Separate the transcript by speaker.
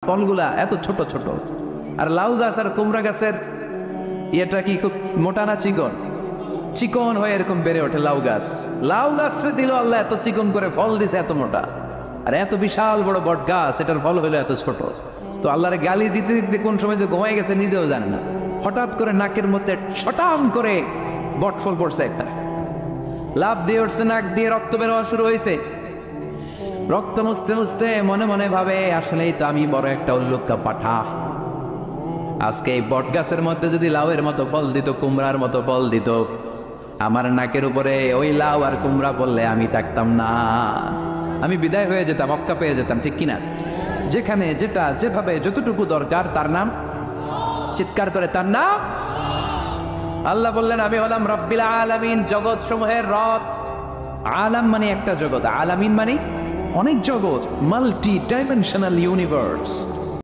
Speaker 1: ফলগুলা এত ছোট ছোট। আর লাউ গাছ আর কুমড়া গাছের ইয়েটা কি খুব মোটা না চিকন? চিকন হয়ে এরকম বেড়ে ওঠে লাউ গাছ। লাউ গাছরে দিল আল্লাহ এত চিকন করে, ফল দিছে এত মোটা। আর এত বিশাল বড় বট গাছ, এটার ফল হলো এত ছোট। তো আল্লাহরে গালি দিতে দিতে কোন সময় যে ঘুমাই গেছে নিজেও জানে না। হঠাৎ করে নাকের মধ্যে ছটাম করে বট ফল পড়ছে একটা, লাভ দিয়ে উঠছে, নাক দিয়ে রক্ত বেরোয়া শুরু হয়েছে। রক্ত মুছতে মুছতে মনে মনে ভাবে, আসলেই তো আমি বড় একটা উল্লুক্কা পাঠা। আজকে এই বট গাছের মধ্যে যদি লাউয়ের মতো ফল দিত, কুমড়ার মতো ফল দিত, আমার নাকের উপরে ওই লাউ আর কুমড়া পড়লে আমি থাকতাম না, আমি বিদায় হয়ে যেতাম, অক্কা পেয়ে যেতাম, ঠিক কিনা? যেখানে যেটা যেভাবে যতটুকু দরকার তার নাম, চিৎকার করে তার নাম। আল্লাহ বললেন আমি হলাম রব্বিল আলামিন, জগৎ সমূহের রব। আলাম মানে একটা জগৎ, আলামিন মানে অনেক জগৎ, মাল্টি ডাইমেনশনাল ইউনিভার্স।